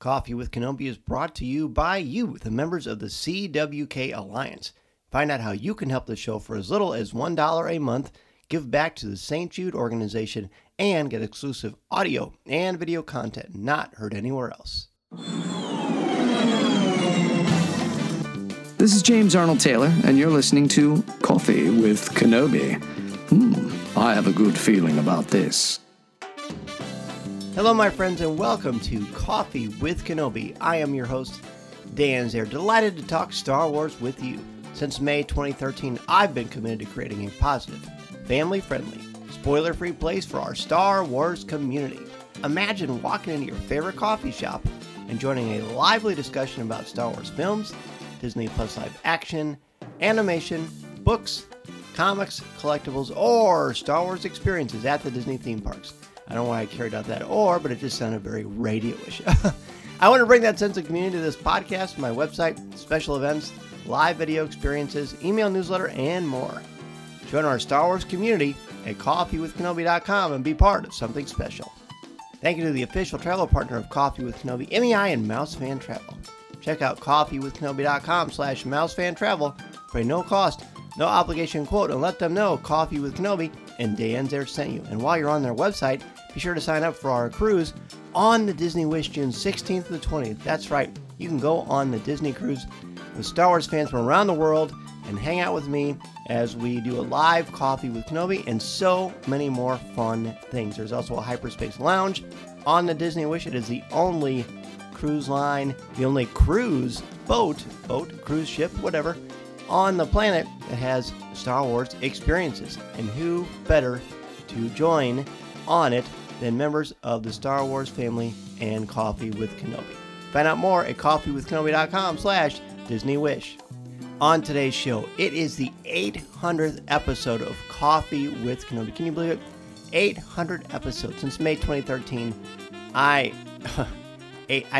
Coffee with Kenobi is brought to you by you, the members of the CWK Alliance. Find out how you can help the show for as little as $1 a month, give back to the St. Jude organization, and get exclusive audio and video content not heard anywhere else. This is James Arnold Taylor, and you're listening to Coffee with Kenobi. I have a good feeling about this. Hello, my friends, and welcome to Coffee with Kenobi. I am your host, Dan Zehr, delighted to talk Star Wars with you. Since May 2013, I've been committed to creating a positive, family-friendly, spoiler-free place for our Star Wars community. Imagine walking into your favorite coffee shop and joining a lively discussion about Star Wars films, Disney Plus live action, animation, books, comics, collectibles, or Star Wars experiences at the Disney theme parks. I don't know why I carried out that but it just sounded very radio-ish. I want to bring that sense of community to this podcast, my website, special events, live video experiences, email newsletter, and more. Join our Star Wars community at coffeewithkenobi.com and be part of something special. Thank you to the official travel partner of Coffee with Kenobi, MEI and Mousefan Travel. Check out coffeewithkenobi.com/mousefantravel for a no-cost, no obligation quote, and let them know Coffee with Kenobi and Dan Zehr sent you. And while you're on their website, be sure to sign up for our cruise on the Disney Wish June 16th to the 20th. That's right, you can go on the Disney cruise with Star Wars fans from around the world and hang out with me as we do a live Coffee with Kenobi and so many more fun things. There's also a hyperspace lounge on the Disney Wish. It is the only cruise line, the only cruise boat, cruise ship, whatever, on the planet that has Star Wars experiences. And who better to join on it than members of the Star Wars family and Coffee with Kenobi. Find out more at coffeewithkenobi.com/DisneyWish. On today's show, it is the 800th episode of Coffee with Kenobi. Can you believe it? 800 episodes since May 2013. I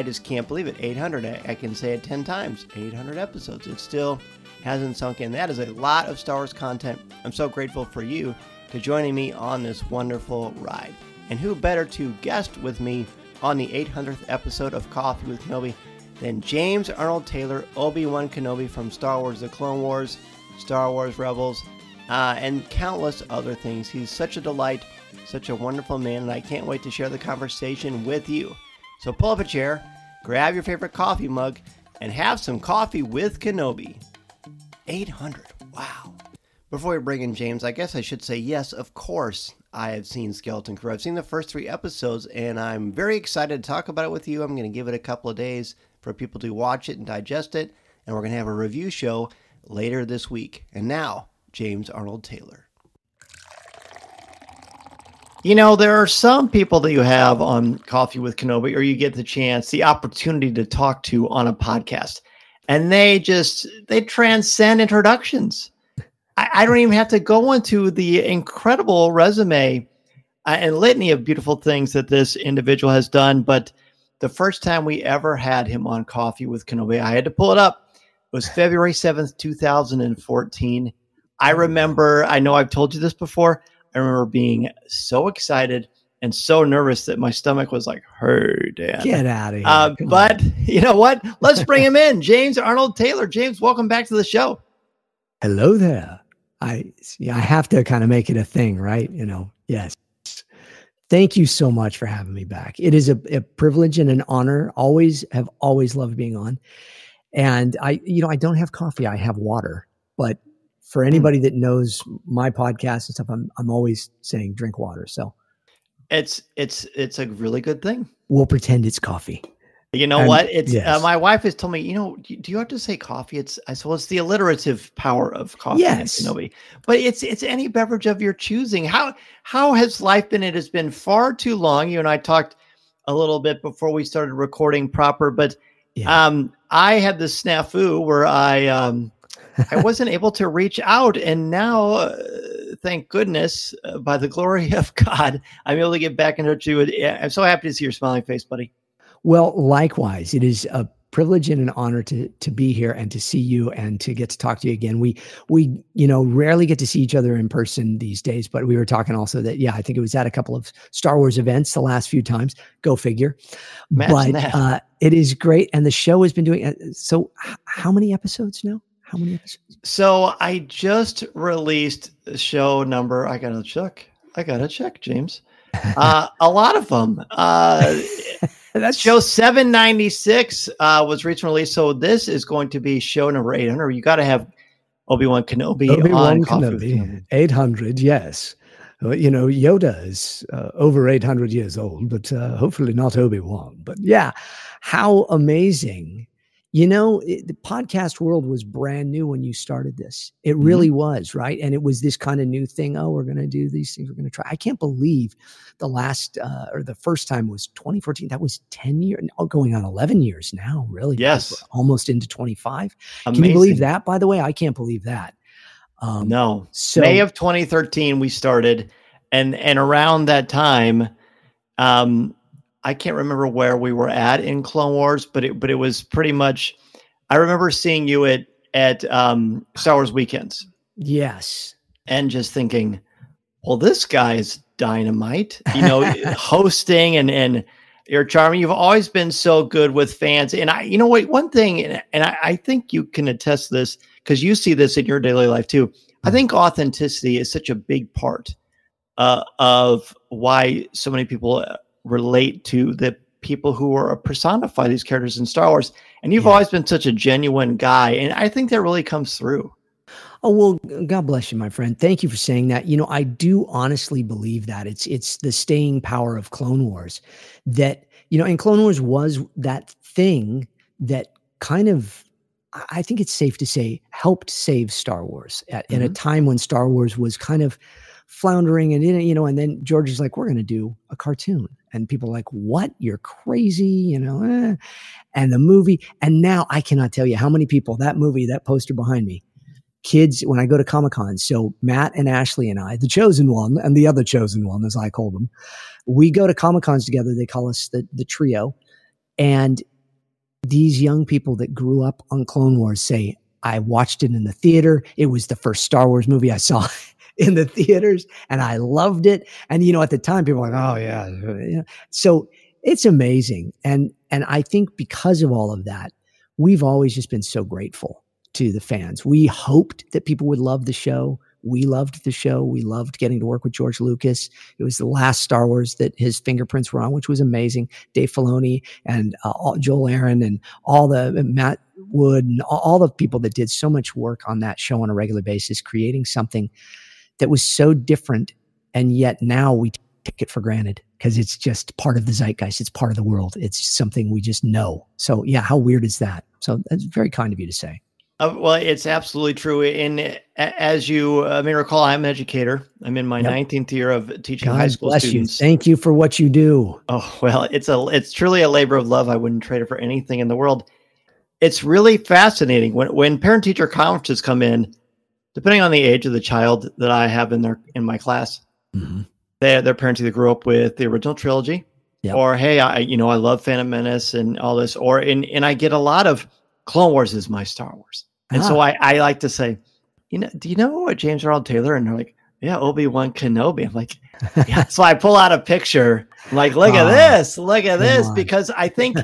just can't believe it. 800. I can say it 10 times. 800 episodes. It still hasn't sunk in. That is a lot of Star Wars content. I'm so grateful for you to joining me on this wonderful ride. And who better to guest with me on the 800th episode of Coffee with Kenobi than James Arnold Taylor, Obi-Wan Kenobi from Star Wars The Clone Wars, Star Wars Rebels, and countless other things. He's such a delight, such a wonderful man, and I can't wait to share the conversation with you. So pull up a chair, grab your favorite coffee mug, and have some Coffee with Kenobi. 800. Wow. Before we bring in James, I guess I should say, yes, of course, I have seen Skeleton Crew. I've seen the first 3 episodes, and I'm very excited to talk about it with you. I'm going to give it a couple of days for people to watch it and digest it, and we're going to have a review show later this week. And now, James Arnold Taylor. You know, there are some people that you have on Coffee with Kenobi, or you get the opportunity to talk to on a podcast, and they transcend introductions. I don't even have to go into the incredible resume and litany of beautiful things that this individual has done. But the first time we ever had him on Coffee with Kenobi, I had to pull it up. It was February 7th, 2014. I remember, I know I've told you this before, I remember being so excited and so nervous that my stomach was like, hey, Dan. Get out of here. But you know what? Let's bring him in. James Arnold Taylor. James, welcome back to the show. Hello there. I have to kind of make it a thing, right? Yes. Thank you so much for having me back. It is a privilege and an honor. Have always loved being on. And I don't have coffee. I have water. But for anybody that knows my podcast and stuff, I'm always saying drink water. So it's a really good thing. We'll pretend it's coffee. You know what? It's yes. My wife has told me, do you have to say coffee? It's the alliterative power of coffee. Yes. Kenobi. But it's any beverage of your choosing. How has life been? It has been far too long. You and I talked a little bit before we started recording proper, but I had this snafu where I wasn't able to reach out, and now thank goodness, by the glory of God, I'm able to get back in touch with you. I'm so happy to see your smiling face, buddy. Well, likewise, it is a privilege and an honor to be here and to see you and to get to talk to you again. We rarely get to see each other in person these days, but we were talking also that, I think it was at a couple of Star Wars events the last few times. Go figure. Imagine that. It is great. And the show has been doing, so how many episodes now? How many episodes? So I just released show number. I gotta check, James. A lot of them. That's show 796 was recently released. So this is going to be show number 800. You got to have Obi-Wan Kenobi on Coffee with Kenobi. 800, yes. Yoda is over 800 years old, but hopefully not Obi-Wan. But yeah, how amazing. The podcast world was brand new when you started this. It really was, right? And it was this kind of new thing. Oh, we're going to do these things. We're going to try. I can't believe the first time was 2014. That was 10 years, going on 11 years now, really. Yes. Almost into 25. Amazing. Can you believe that, by the way? I can't believe that. No. So, May of 2013, we started. And around that time, I can't remember where we were at in Clone Wars, but it was pretty much. I remember seeing you at Star Wars weekends. Yes, and just thinking, well, this guy's dynamite. Hosting and you're charming. You've always been so good with fans. And one thing, and I think you can attest to this because you see this in your daily life too. I think authenticity is such a big part of why so many people relate to the people who are personify these characters in Star Wars. And you've always been such a genuine guy. And I think that really comes through. Oh, well, God bless you, my friend. Thank you for saying that. I do honestly believe that it's the staying power of Clone Wars that, and Clone Wars was that thing that kind of, I think it's safe to say, helped save Star Wars in a time when Star Wars was kind of floundering and then George is like, we're going to do a cartoon. And people are like, what? You're crazy, And the movie. And now I cannot tell you how many people, that movie, that poster behind me, kids, when I go to Comic-Con. So Matt and Ashley and I, the chosen one and the other chosen one, as I call them, we go to Comic-Cons together. They call us the trio. And these young people that grew up on Clone Wars say, I watched it in the theater. It was the first Star Wars movie I saw in the theaters and I loved it. And, at the time people were like, oh yeah. So it's amazing. And I think because of all of that, we've always just been so grateful to the fans. We hoped that people would love the show. We loved the show. We loved getting to work with George Lucas. It was the last Star Wars that his fingerprints were on, which was amazing. Dave Filoni and Joel Aaron and all the Matt Wood and all the people that did so much work on that show on a regular basis, creating something that was so different. And yet now we take it for granted because it's just part of the zeitgeist. It's part of the world. It's something we just know. So yeah, how weird is that? So that's very kind of you to say. Well, it's absolutely true. And as you may recall, I'm an educator. I'm in my 19th year of teaching high school students. You. Thank you for what you do. Oh, well, it's truly a labor of love. I wouldn't trade it for anything in the world. It's really fascinating when parent-teacher conferences come in, depending on the age of the child that I have in my class. Their parents either grew up with the original trilogy or, hey, I love Phantom Menace and all this, and I get a lot of Clone Wars is my Star Wars. And so I like to say, do you know what James Arnold Taylor? And they're like, yeah, Obi-Wan Kenobi. I'm like, yeah. So I pull out a picture. I'm like, look at this, because I think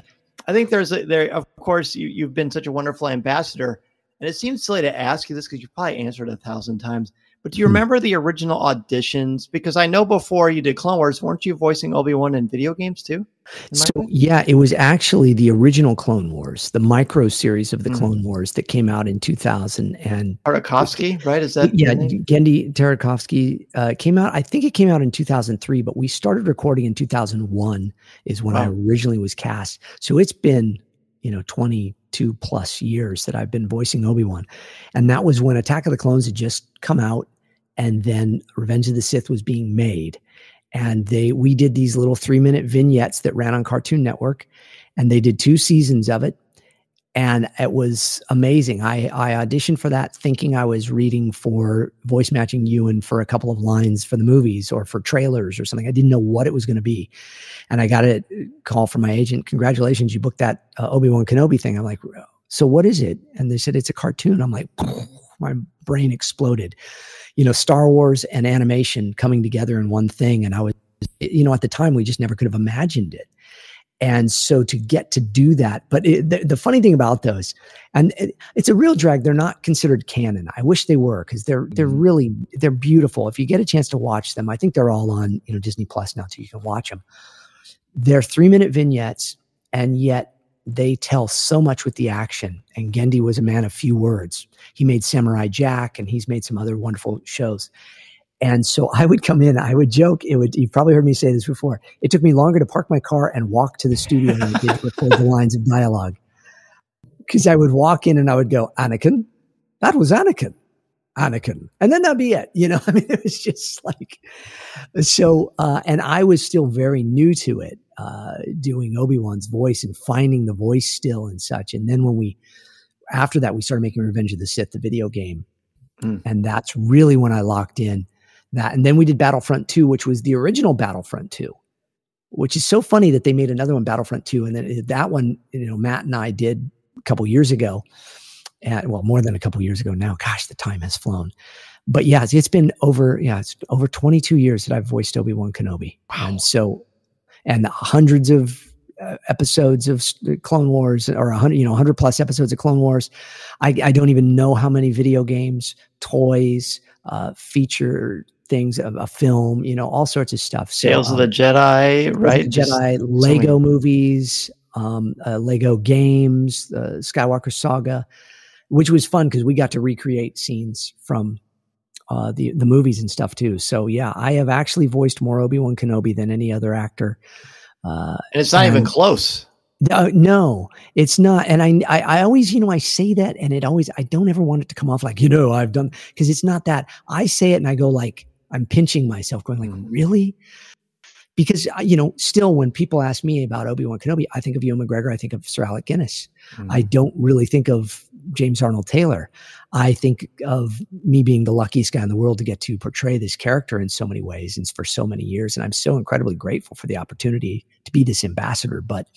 there, of course, you've been such a wonderful ambassador. And it seems silly to ask you this because you probably answered 1,000 times. But do you remember the original auditions? Because I know before you did Clone Wars, weren't you voicing Obi-Wan in video games too? So yeah, it was actually the original Clone Wars, the micro series of the Clone Wars that came out in 2000. And Tartakovsky, right? Is that Genndy Tartakovsky came out? I think it came out in 2003, but we started recording in 2001 is when I originally was cast. So it's been 22 plus years that I've been voicing Obi-Wan, and that was when Attack of the Clones had just come out, and then Revenge of the Sith was being made. And we did these little 3-minute vignettes that ran on Cartoon Network, and they did 2 seasons of it. And it was amazing. I auditioned for that thinking I was reading for voice matching Ewan for a couple of lines for the movies or for trailers or something. I didn't know what it was going to be. And I got a call from my agent. Congratulations, you booked that Obi-Wan Kenobi thing. I'm like, so what is it? And they said, it's a cartoon. I'm like, my brain exploded. Star Wars and animation coming together in one thing. And I was, at the time, we just never could have imagined it. And so to get to do that, but the funny thing about those, and it's a real drag, they're not considered canon. I wish they were, because they're beautiful. If you get a chance to watch them, I think they're all on Disney Plus now too. You can watch them. They're 3-minute vignettes, and yet they tell so much with the action. And Genndy was a man of few words. He made Samurai Jack, and he's made some other wonderful shows. And so I would come in, I would joke. You've probably heard me say this before. It took me longer to park my car and walk to the studio than it did to record the lines of dialogue. Because I would walk in and I would go, Anakin, that was Anakin. Anakin. And then that'd be it. It was just like, so, and I was still very new to it, doing Obi-Wan's voice and finding the voice still and such. And then after that, we started making Revenge of the Sith, the video game. And that's really when I locked in. That. And then we did Battlefront 2, which was the original Battlefront 2, which is so funny that they made another one, Battlefront 2. And then that one, Matt and I did a couple years ago. And more than a couple years ago now. Gosh, the time has flown. But yeah, it's been over 22 years that I've voiced Obi-Wan Kenobi. Wow. And hundreds of episodes of Clone Wars, or 100 plus episodes of Clone Wars. I don't even know how many video games, toys, feature things, a film, all sorts of stuff. So, Tales of the Jedi, right? Jedi, Lego movies, Lego games, the Skywalker Saga, which was fun because we got to recreate scenes from the movies and stuff too. So yeah, I have actually voiced more Obi-Wan Kenobi than any other actor. And it's not even close. No, it's not. And I always, I say that, and I don't ever want it to come off like, I've done, because it's not that. I say it and I go like, I'm pinching myself going like, really? Because, still when people ask me about Obi-Wan Kenobi, I think of Ewan McGregor, I think of Sir Alec Guinness. I don't really think of James Arnold Taylor. I think of me being the luckiest guy in the world to get to portray this character in so many ways and for so many years. And I'm so incredibly grateful for the opportunity to be this ambassador, but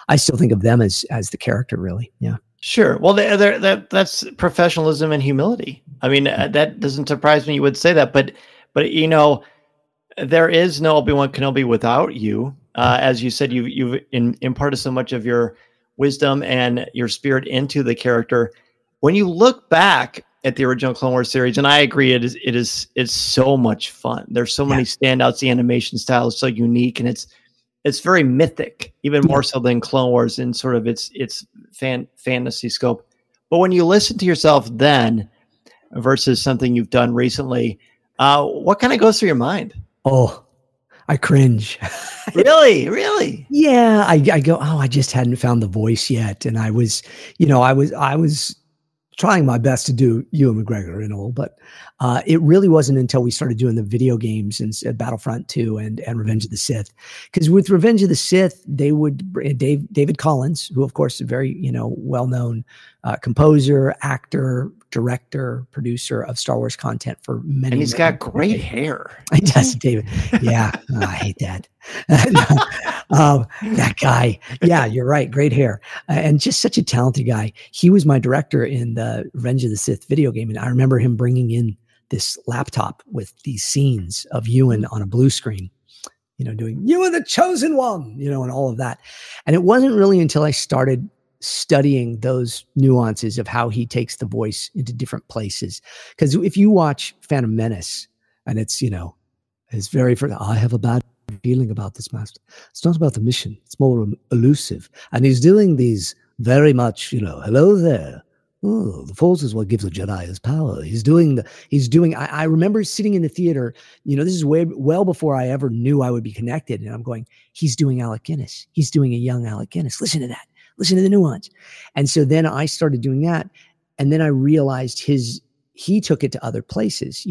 I still think of them as the character, really. Yeah. Sure. Well, that's professionalism and humility. I mean, that doesn't surprise me you would say that, but there is no Obi-Wan Kenobi without you. As you said, you've imparted so much of your wisdom and your spirit into the character. When you look back at the original Clone Wars series, and I agree, it's so much fun. There's so many standouts. The animation style is so unique, and it's very mythic, even more so than Clone Wars in sort of its fantasy scope. But when you listen to yourself then versus something you've done recently, what kind of goes through your mind? Oh, I cringe. Really? Yeah. I go, I just hadn't found the voice yet. And I was trying my best to do Ewan McGregor and all, but it really wasn't until we started doing the video games and Battlefront 2 and Revenge of the Sith. Because with Revenge of the Sith, they would David Collins, who of course is a very well-known composer, actor, director, producer of Star Wars content for many. And he's got great hair. He does, David. Yeah, I hate that. That guy. Yeah, you're right. Great hair. And just such a talented guy. He was my director in the Revenge of the Sith video game. And I remember him bringing in this laptop with these scenes of Ewan on a blue screen, doing "You are the chosen one," and all of that. And it wasn't really until I started studying those nuances of how he takes the voice into different places. Because if you watch Phantom Menace, and it's, it's very, I have a bad feeling about this, master. It's not about the mission. It's more elusive. And he's doing these very much, hello there. Oh, the Force is what gives a Jedi his power. I remember sitting in the theater, this is well before I ever knew I would be connected. And I'm going, he's doing Alec Guinness. He's doing a young Alec Guinness. Listen to that. Listen to the nuance. And so then I started doing that. And then I realized he took it to other places.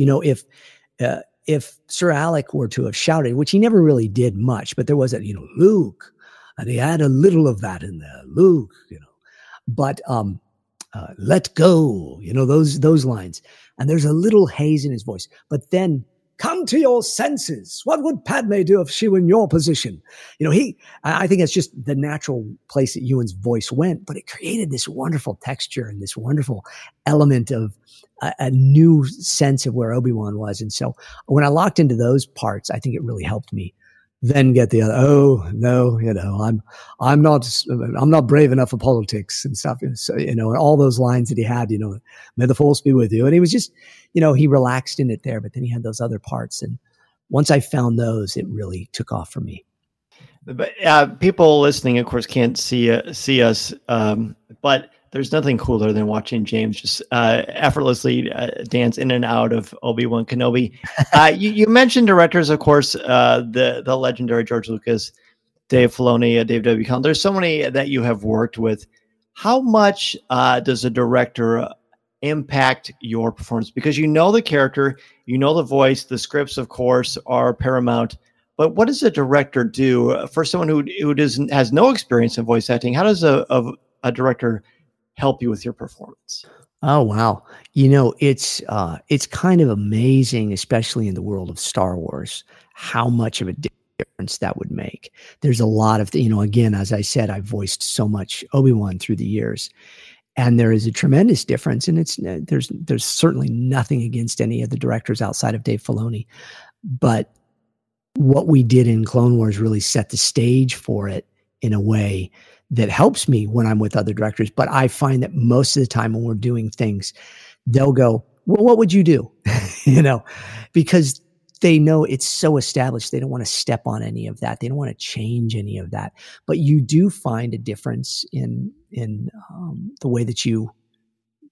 If Sir Alec were to have shouted, which he never really did much, but there was that, Luke, and he had a little of that in there, Luke, but let go, those lines. And there's a little haze in his voice. But then, come to your senses. What would Padme do if she were in your position? I think it's just the natural place that Ewan's voice went, but it created this wonderful texture and this wonderful element of a new sense of where Obi-Wan was. And so when I locked into those parts, I think it really helped me then get the other, oh no, I'm not brave enough for politics and stuff. So, and all those lines that he had, may the force be with you. And he was just, he relaxed in it there, but then he had those other parts. And once I found those, it really took off for me. But people listening, of course, can't see us, but there's nothing cooler than watching James just effortlessly dance in and out of Obi-Wan Kenobi. You mentioned directors, of course, the legendary George Lucas, Dave Filoni, Dave W. Collins. There's so many that you have worked with. How much does a director impact your performance? Because the character, the voice, the scripts, of course, are paramount. But what does a director do for someone who has no experience in voice acting? How does a director help you with your performance? Oh, wow. It's kind of amazing, especially in the world of Star Wars, how much of a difference that would make. There's a lot of, again, as I said, I've voiced so much Obi-Wan through the years, and there is a tremendous difference. And there's certainly nothing against any of the directors outside of Dave Filoni, but what we did in Clone Wars really set the stage for it in a way that helps me when I'm with other directors. But I find that most of the time when we're doing things, they'll go, well, what would you do? Because they know it's so established. They don't want to step on any of that. They don't want to change any of that. But you do find a difference in the way that you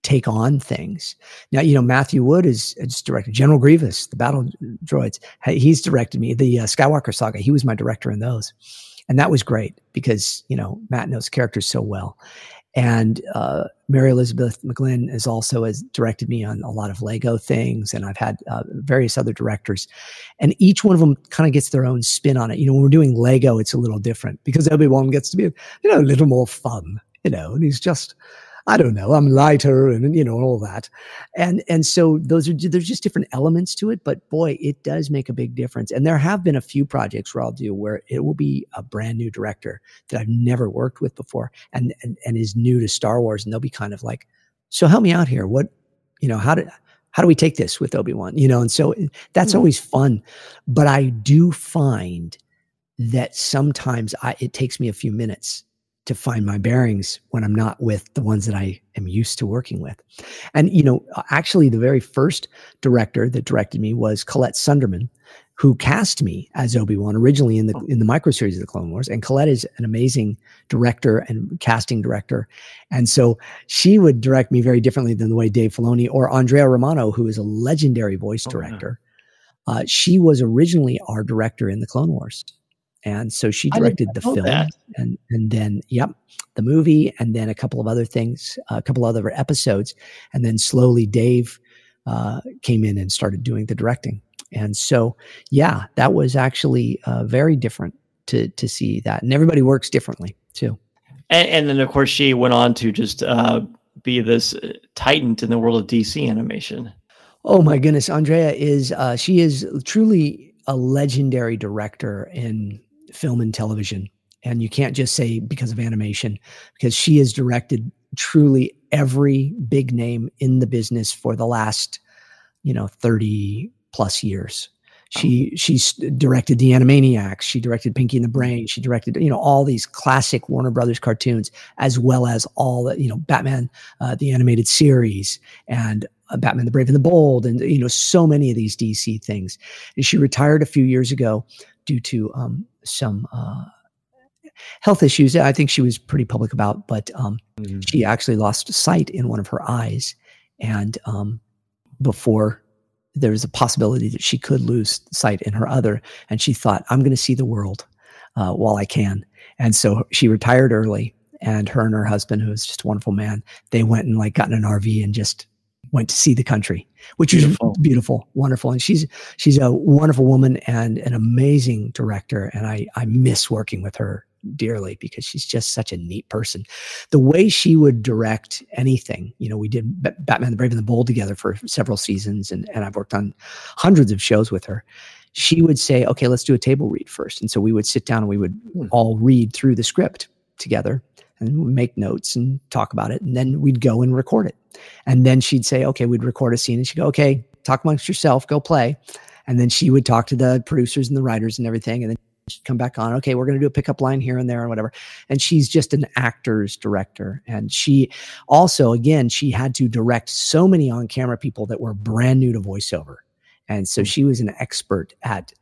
take on things. Now, Matthew Wood is directed General Grievous, the battle droids. He's directed me, the Skywalker saga. He was my director in those. And that was great because, Matt knows characters so well. And Mary Elizabeth McGlynn has directed me on a lot of Lego things. And I've had various other directors. And each one of them kind of gets their own spin on it. When we're doing Lego, it's a little different because Obi-Wan gets to be, a little more fun, and he's just, I don't know, I'm lighter and, all that. And so there's just different elements to it, but boy, it does make a big difference. And there have been a few projects where I'll do where it will be a brand new director that I've never worked with before and is new to Star Wars. And they'll be kind of like, so help me out here. What, how do we take this with Obi-Wan? And so that's always fun. But I do find that sometimes it takes me a few minutes to find my bearings when I'm not with the ones that I am used to working with. And, actually the very first director that directed me was Colette Sunderman, who cast me as Obi-Wan originally in the micro series of the Clone Wars. And Colette is an amazing director and casting director. And so she would direct me very differently than the way Dave Filoni or Andrea Romano, who is a legendary voice director. Yeah. She was originally our director in the Clone Wars. And so she directed the film and then, the movie, and then a couple of other things, a couple other episodes. And then slowly Dave came in and started doing the directing. And so, that was actually very different to see that. And everybody works differently too. And then, of course, she went on to just be this titan in the world of DC animation. Oh, my goodness. Andrea she is truly a legendary director in film and television. And you can't just say because of animation, because she has directed truly every big name in the business for the last, 30 plus years. She's directed the Animaniacs. She directed Pinky and the Brain. She directed, all these classic Warner Brothers cartoons, as well as all the, Batman, the animated series, and Batman the Brave and the Bold, and, so many of these DC things. And she retired a few years ago due to some health issues that I think she was pretty public about, but she actually lost sight in one of her eyes. And before there was a possibility that she could lose sight in her other, and she thought, I'm going to see the world while I can. And so she retired early, and her husband, who was just a wonderful man, they went and got in an RV and just went to see the country, which is beautiful, wonderful. And she's a wonderful woman and an amazing director. And I miss working with her dearly because she's just such a neat person. The way she would direct anything, we did Batman the Brave and the Bold together for several seasons, and I've worked on hundreds of shows with her. She would say, okay, let's do a table read first. And so we would sit down and we would all read through the script together and we'd make notes and talk about it. And then we'd go and record it. And then she'd say, okay, we'd record a scene, and she'd go, okay, talk amongst yourself, go play. And then she would talk to the producers and the writers and everything. And then she'd come back on, okay, we're going to do a pickup line here and there and whatever. And she's just an actor's director. And she also, again, she had to direct so many on-camera people that were brand new to voiceover. And so she was an expert at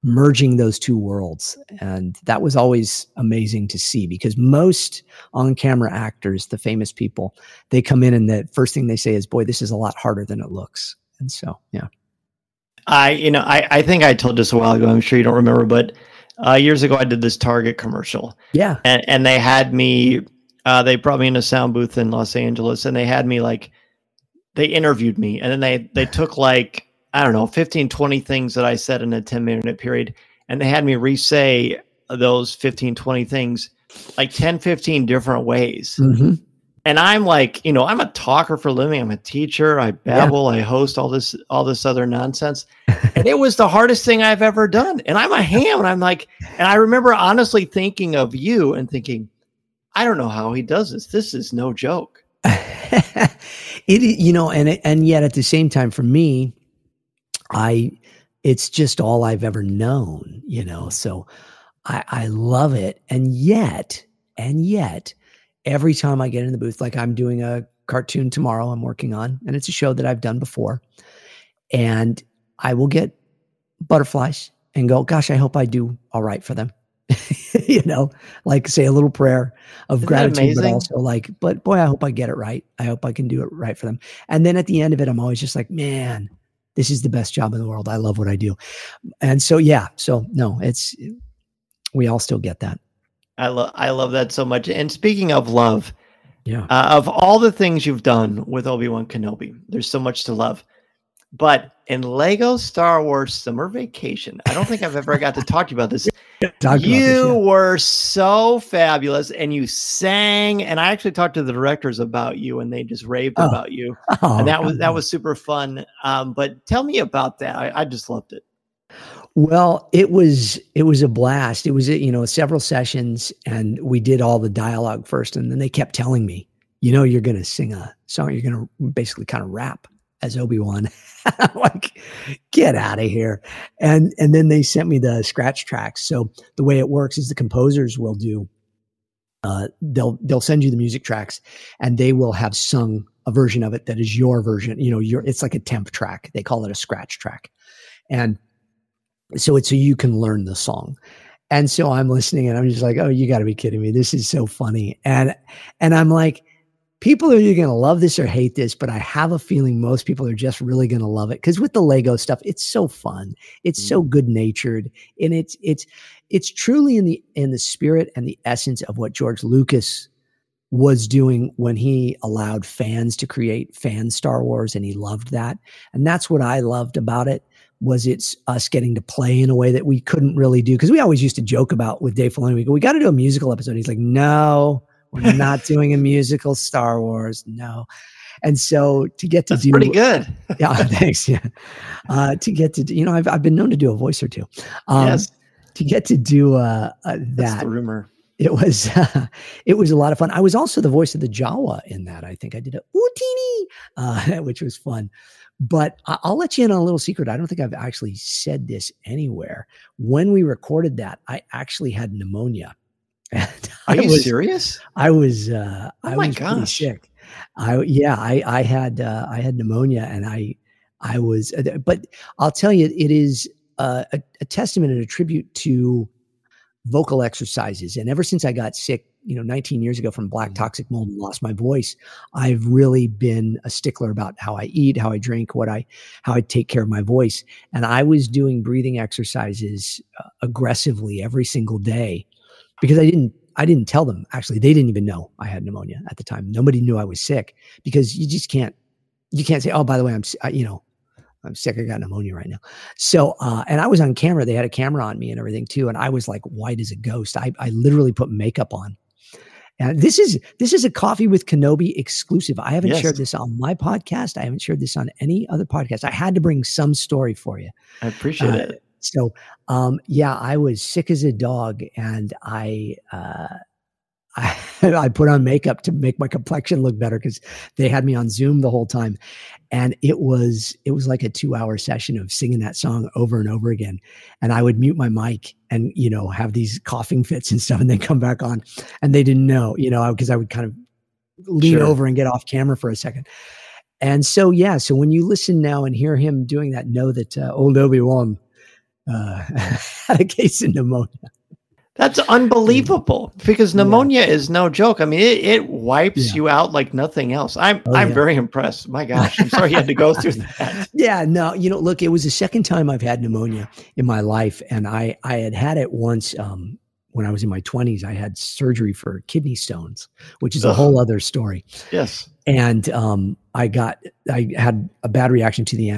merging those two worlds. And that was always amazing to see, because most on-camera actors, the famous people, they come in and the first thing they say is, boy, this is a lot harder than it looks. And so, yeah. I think I told this a while ago, I'm sure you don't remember, but years ago I did this Target commercial. Yeah. And they had me, they brought me in a sound booth in Los Angeles, and they had me they interviewed me, and then they took 15, 20 things that I said in a 10-minute period. And they had me re-say those 15, 20 things 10, 15 different ways. Mm-hmm. And I'm I'm a talker for a living. I'm a teacher. I babble. I host all this other nonsense. And it was the hardest thing I've ever done. And I'm a ham. And and I remember honestly thinking of you and thinking, I don't know how he does this. This is no joke. And yet at the same time for me, it's just all I've ever known, so I love it. And yet every time I get in the booth, I'm doing a cartoon tomorrow I'm working on, and it's a show that I've done before, and I will get butterflies and go, gosh, I hope I do all right for them. Say a little prayer of gratitude, but also but boy, I hope I get it right. I hope I can do it right for them. And then at the end of it, I'm always just man, this is the best job in the world. I love what I do. And so, yeah. So no, we all still get that. I love that so much. And speaking of love, yeah, of all the things you've done with Obi-Wan Kenobi, there's so much to love. But in Lego Star Wars Summer Vacation, I don't think I've ever got to talk to you about this. You were so fabulous, and you sang. And I actually talked to the directors about you, and they just raved about you. And that was super fun. But tell me about that. I just loved it. Well, it was a blast. It was several sessions, and we did all the dialogue first, and then they kept telling me, you're going to sing a song. You're going to basically kind of rap as Obi-Wan. I'm get out of here. And then they sent me the scratch tracks. So the way it works is the composers will do, they'll send you the music tracks, and they will have sung a version of it that is your version. It's like a temp track. They call it a scratch track. And so you can learn the song. And so I'm listening, and I'm just oh, you got to be kidding me. This is so funny. And I'm people are either going to love this or hate this, but I have a feeling most people are just really going to love it. Because with the Lego stuff, it's so fun. It's so good natured. And it's truly in the spirit and the essence of what George Lucas was doing when he allowed fans to create fan Star Wars. And he loved that. And that's what I loved about it. Was it's us getting to play in a way that we couldn't really do. Because we always used to joke about with Dave Filoni, we go, we got to do a musical episode. He's like, no, we're not doing a musical Star Wars. No. And so to get to do pretty good. Yeah, thanks. Yeah. To get to, I've been known to do a voice or two. Yes. To get to do That's the rumor. It was a lot of fun. I was also the voice of the Jawa in that. I think I did a Utini, which was fun. But I'll let you in on a little secret. I don't think I've actually said this anywhere. When we recorded that, I actually had pneumonia. Are you serious? I was gosh. pretty sick. I had pneumonia, and I was. But I'll tell you, it is a testament and a tribute to vocal exercises. And ever since I got sick, 19 years ago from black toxic mold and lost my voice, I've really been a stickler about how I eat, how I drink, how I take care of my voice. And I was doing breathing exercises aggressively every single day because I didn't tell them. Actually, they didn't even know I had pneumonia at the time. Nobody knew I was sick because you just can't say, oh, by the way, I'm sick. I got pneumonia right now. So, and I was on camera. They had a camera on me and everything too. And I was like white as a ghost. I literally put makeup on. And this is a Coffee with Kenobi exclusive. I haven't shared this on my podcast. I haven't shared this on any other podcast. I had to bring some story for you. I appreciate it. So, yeah, I was sick as a dog, and I put on makeup to make my complexion look better because they had me on Zoom the whole time. And it was like a 2-hour session of singing that song over and over again. And I would mute my mic and, have these coughing fits and stuff, and then come back on, and they didn't know, because I would kind of lean over and get off camera for a second. And so, yeah, so when you listen now and hear him doing that, know that old Obi-Wan had a case of pneumonia. That's unbelievable, because pneumonia is no joke. I mean, it wipes you out like nothing else. I'm very impressed. My gosh, I'm sorry you had to go through that. Yeah, no, look, it was the second time I've had pneumonia in my life, and I had it once when I was in my 20s. I had surgery for kidney stones, which is a whole other story. Yes, and I had a bad reaction to the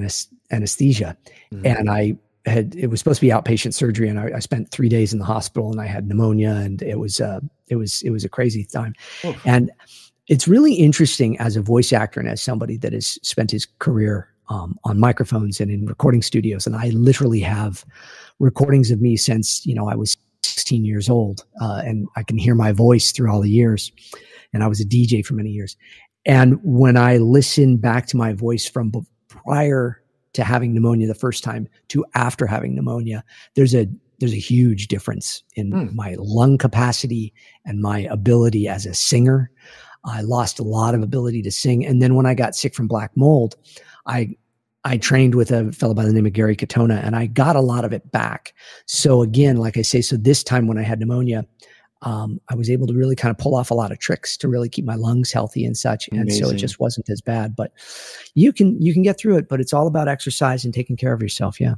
anesthesia, and it was supposed to be outpatient surgery, and I spent 3 days in the hospital, and I had pneumonia, and it was a crazy time. Oof. And it's really interesting as a voice actor and as somebody that has spent his career on microphones and in recording studios. And I literally have recordings of me since, I was 16 years old, and I can hear my voice through all the years. And I was a DJ for many years. And when I listen back to my voice from prior to having pneumonia the first time to after having pneumonia, there's a huge difference in my lung capacity and my ability as a singer. I lost a lot of ability to sing. And then when I got sick from black mold, I trained with a fellow by the name of Gary Katona, and I got a lot of it back. So again, like I say, so this time when I had pneumonia, I was able to really kind of pull off a lot of tricks to really keep my lungs healthy and such. And so it just wasn't as bad, but you can get through it, but it's all about exercise and taking care of yourself. Yeah.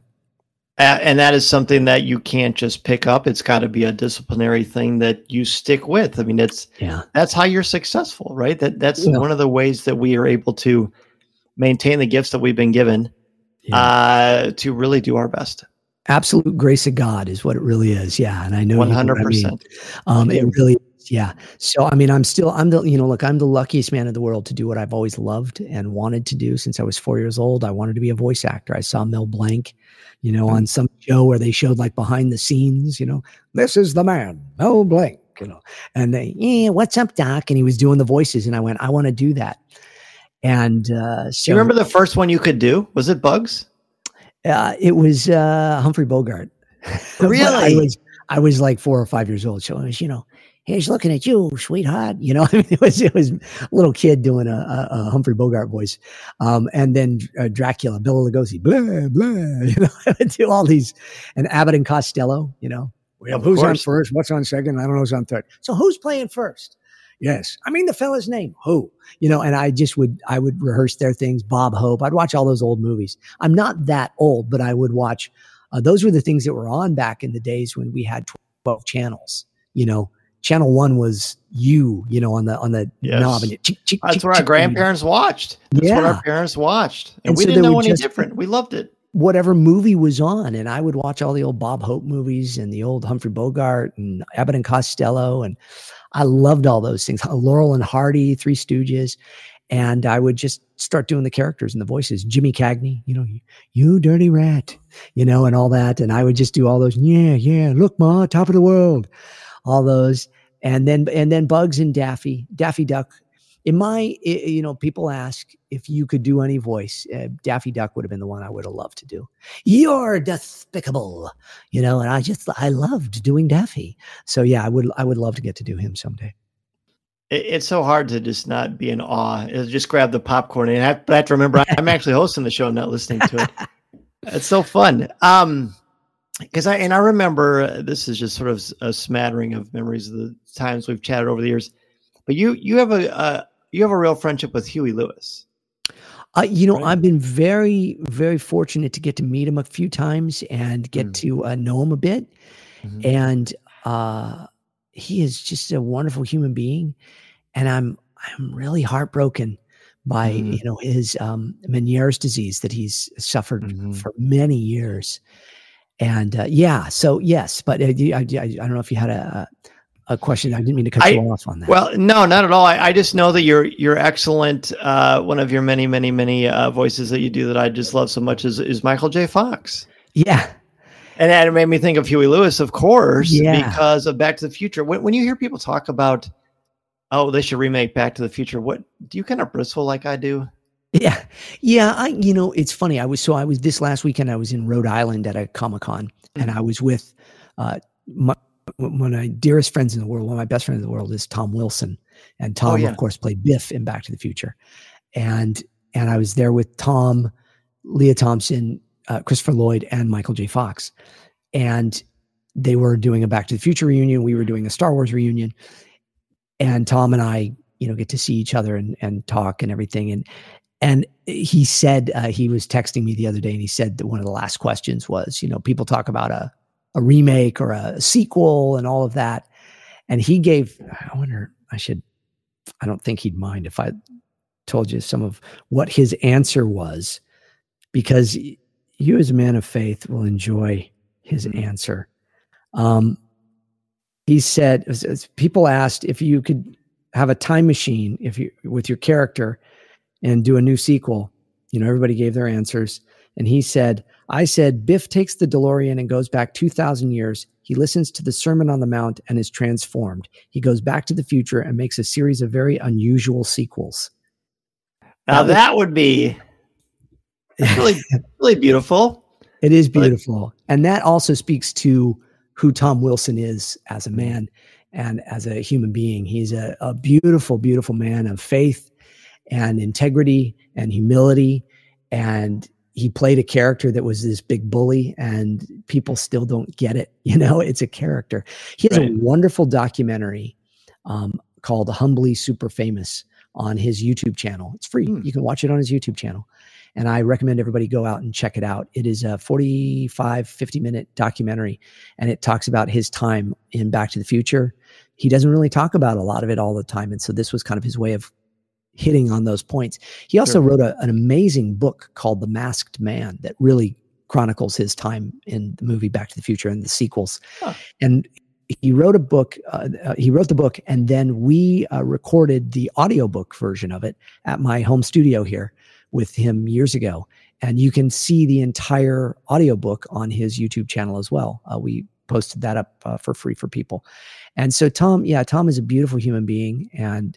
And that is something that you can't just pick up. It's got to be a disciplinary thing that you stick with. I mean, that's how you're successful, right? That's one of the ways that we are able to maintain the gifts that we've been given, to really do our best. Absolute grace of God is what it really is. Yeah. And I know 100%. It really is. Yeah. So, I mean, I'm the luckiest man in the world to do what I've always loved and wanted to do since I was 4 years old. I wanted to be a voice actor. I saw Mel Blanc, on some show where they showed like behind the scenes, this is the man, Mel Blanc, and they, what's up, Doc? And he was doing the voices, and I went, I want to do that. And, so you remember the first one you could do? Was it Bugs? It was Humphrey Bogart. Really? I was like 4 or 5 years old. So it was, he's looking at you, sweetheart. It was a little kid doing a Humphrey Bogart voice. And then Dracula, Bela Lugosi, blah, blah. I would do all these, and Abbott and Costello. Well, who's on first? What's on second? I don't know who's on third. So who's playing first? Yes. I mean, the fella's name, who, and I would rehearse their things. Bob Hope. I'd watch all those old movies. I'm not that old, but I would watch, those were the things that were on back in the days when we had 12 channels, Channel 1 was on the knob. And that's where our grandparents watched. That's what our parents watched. And we didn't know any different. We loved it. Whatever movie was on, and I would watch all the old Bob Hope movies and the old Humphrey Bogart and Abbott and Costello, and I loved all those things. Laurel and Hardy, Three Stooges, and I would just start doing the characters and the voices. Jimmy Cagney, you dirty rat, and all that, and I would just do all those. Yeah, look, Ma, top of the world, all those, and then Bugs and Daffy Duck. In my, people ask if you could do any voice. Daffy Duck would have been the one I would have loved to do. You're despicable, and I loved doing Daffy. So yeah, I would love to get to do him someday. It's so hard to just not be in awe. Just grab the popcorn, and I have to remember I'm actually hosting the show, not listening to it. It's so fun. Because I remember, this is just sort of a smattering of memories of the times we've chatted over the years. But you have a real friendship with Huey Lewis. Right? I've been very, very fortunate to get to meet him a few times and get to know him a bit. And he is just a wonderful human being. And I'm really heartbroken by his Meniere's disease that he's suffered for many years. And so yes, but I don't know if you had a question. I didn't mean to cut you off on that. Well, no, not at all. I just know that you're excellent. One of your many voices that you do that I just love so much is Michael J. Fox. Yeah. And it made me think of Huey Lewis, of course, because of Back to the Future. When you hear people talk about, oh, they should remake Back to the Future, what do you kind of bristle like I do? Yeah. It's funny. I was this last weekend, I was in Rhode Island at a Comic-Con, and I was with one of my dearest friends in the world. One of my best friends in the world is Tom Wilson. And Tom, of course, played Biff in Back to the Future. And I was there with Tom, Leah Thompson, Christopher Lloyd, and Michael J. Fox. And they were doing a Back to the Future reunion. We were doing a Star Wars reunion. And Tom and I, get to see each other and talk and everything. And he said, he was texting me the other day, and he said that one of the last questions was, people talk about a remake or a sequel and all of that. And he gave, I don't think he'd mind if I told you some of what his answer was, because you as a man of faith will enjoy his answer. He said, as people asked if you could have a time machine with your character and do a new sequel, everybody gave their answers. And he said, I said, Biff takes the DeLorean and goes back 2,000 years. He listens to the Sermon on the Mount and is transformed. He goes back to the future and makes a series of very unusual sequels. Now that would be really, really beautiful. It is beautiful. And that also speaks to who Tom Wilson is as a man and as a human being. He's a beautiful, beautiful man of faith and integrity and humility. And he played a character that was this big bully, and people still don't get it. It's a character. He has a wonderful documentary called Humbly Super Famous on his YouTube channel. It's free. You can watch it on his YouTube channel. And I recommend everybody go out and check it out. It is a 45, 50-minute documentary, and it talks about his time in Back to the Future. He doesn't really talk about a lot of it all the time. And so this was kind of his way of hitting on those points. He also wrote an amazing book called The Masked Man that really chronicles his time in the movie Back to the Future and the sequels. And he wrote a book, he wrote the book, and then we recorded the audiobook version of it at my home studio here with him years ago. And you can see the entire audiobook on his YouTube channel as well. We posted that up for free for people. And so Tom is a beautiful human being. And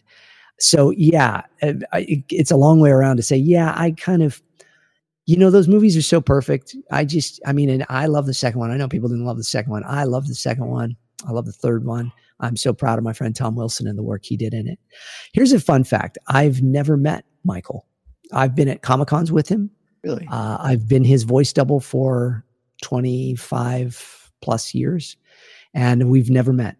so, it's a long way around to say, I kind of, those movies are so perfect. And I love the second one. I know people didn't love the second one. I love the second one. I love the third one. I'm so proud of my friend Tom Wilson and the work he did in it. Here's a fun fact. I've never met Michael. I've been at Comic-Cons with him. Really? I've been his voice double for 25 plus years, and we've never met.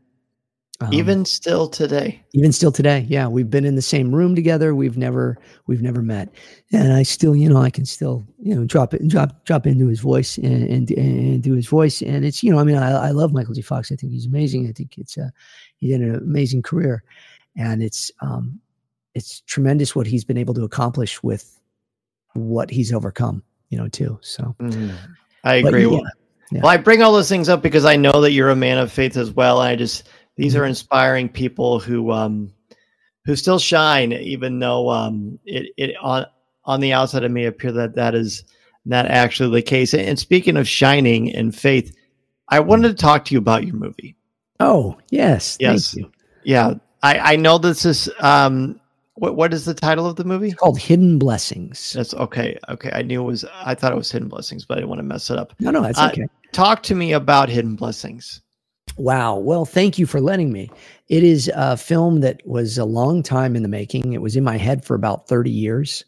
Even still today. Yeah. We've been in the same room together. We've never met. And I still, I can still, drop into his voice and do his voice. And it's, I love Michael J. Fox. I think he's amazing. I think he's had an amazing career, and it's tremendous what he's been able to accomplish with what he's overcome, too. So I agree. Well, I bring all those things up because I know that you're a man of faith as well. And these are inspiring people who still shine, even though it on the outside it may appear that is not actually the case. And speaking of shining and faith, I wanted to talk to you about your movie. Oh, yes. Thank you. Yeah. I know this is what is the title of the movie? It's called Hidden Blessings. That's okay. Okay. I thought it was Hidden Blessings, but I didn't want to mess it up. No, that's okay. Talk to me about Hidden Blessings. Wow. Well, thank you for letting me. It is a film that was a long time in the making. It was in my head for about 30 years